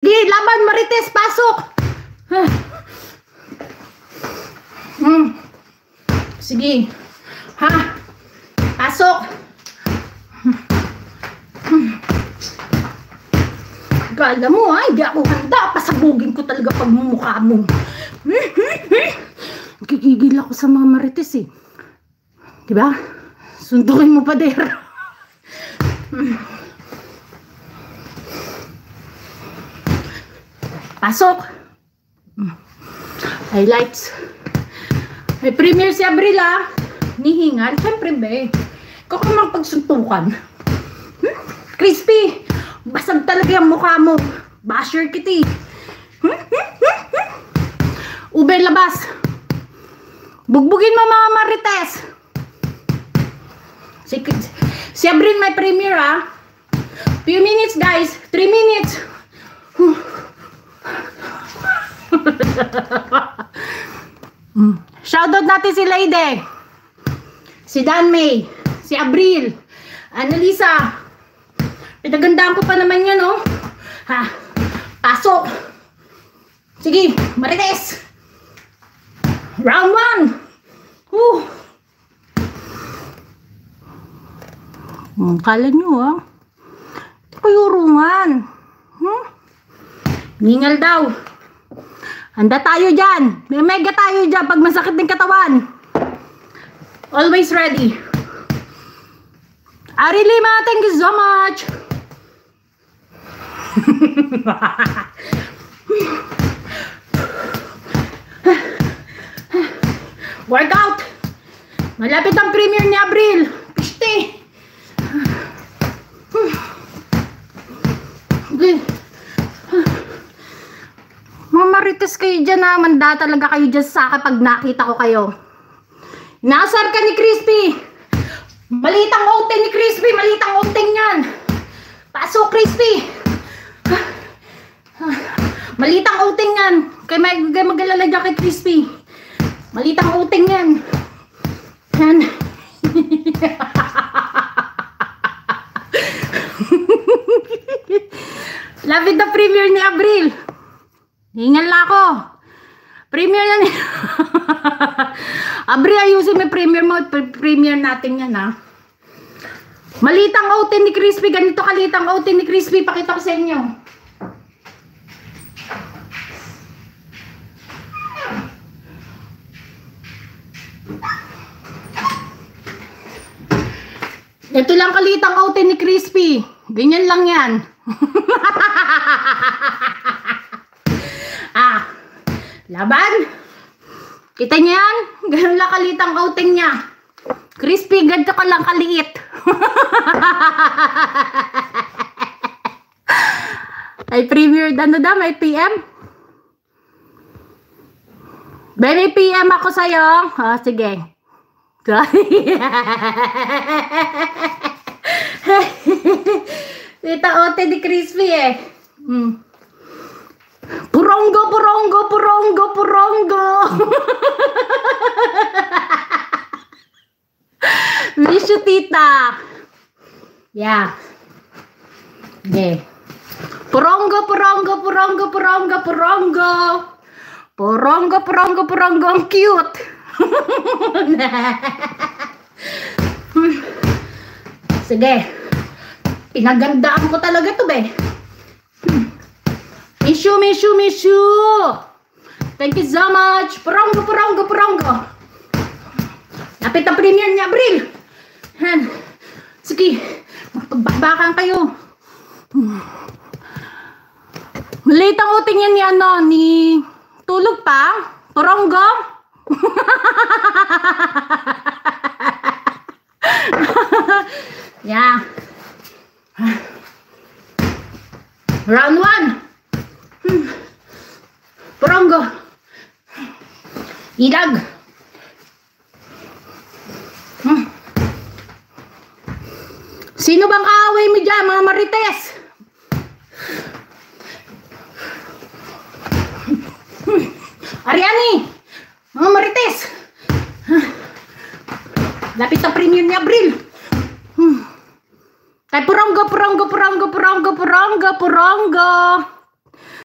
Sige, laban Marites, pasok. Sige. Ha? Pasok. Kala mo ha, hindi ako handa. Pasabugin ko talaga pag mukha mo. Gigigil ako sa mga Marites eh. Diba? Sundukin mo pa der. Pasok. Highlights. May premiere si Abril ah. Nihingal. Siyempre be. Ikaw ka mang pagsuntukan. Crispy. Basag talaga yung mukha mo. Basher kitty. Ube labas. Bugbugin mo mga Marites. Si Abril may premiere ah. Few minutes guys. 3 minutes. Shoutout natin si Lady, si Dan May, si Abril, Annalisa. Pinagandaan ko pa naman yan oh. Ha, pasok. Sige, Marites. Round 1. Kala nyo ah. Ito ko yurungan. Ningal daw. Handa tayo dyan. May mega tayo dyan pag masakit ng katawan. Always ready. Ari Lima, thank you so much. Workout. Malapit ang premiere ni Abril. Piste. Mga Marites kayo dyan ha. Manda talaga kayo dyan sa akin pag nakita ko kayo. Nasar ka ni Crispy. Malitang outing ni Crispy. Malitang outing yan. Pasok Crispy. Malitang outing yan. Kaya mag-alala dyan kay Crispy. Malitang outing yan. Yan. Lapit na premiere ni Abril. Hingal na ako. Premiere na ni Abril, ayusin mo premiere mo. Premiere natin yan ha. Malitang outing ni Crispy. Ganito kalitang outing ni Crispy. Pakita ko sa inyo. Ito lang kalitang outing ni Crispy. Ganyan lang yan. Laban. Kita niya yan? Ganun lang kalitang outing niya. Crispy, ganito ka lang kaliit. Ay premiere, ano daw? May PM? May PM ako sa'yo. Oh, sige. Dito ote ni Crispy eh. Purongo, purongo, purongo, purongo. Miss you, tita. Yeah. Okay. Purongo, purongo, purongo, purongo, purongo. Purongo, purongo, purongo. Ang cute. Sige. Pinagandaan ko talaga to be. Miss you, miss you, miss you. Thank you so much. Purongo, purongo, purongo. Lapit ang premiere ni Abril. Han. Sige. Magpagbakan kayo. Maliit ang uting yan ni ano, ni tulog pa. Purongo. Yeah. Round 1. Purongo. Ilag. Sino bang kaaway mo dyan, mga Marites? Ariani, mga Marites. Lapit ang premiere ni Abril. Tay purongo, purongo, purongo, purongo, purongo, purongo.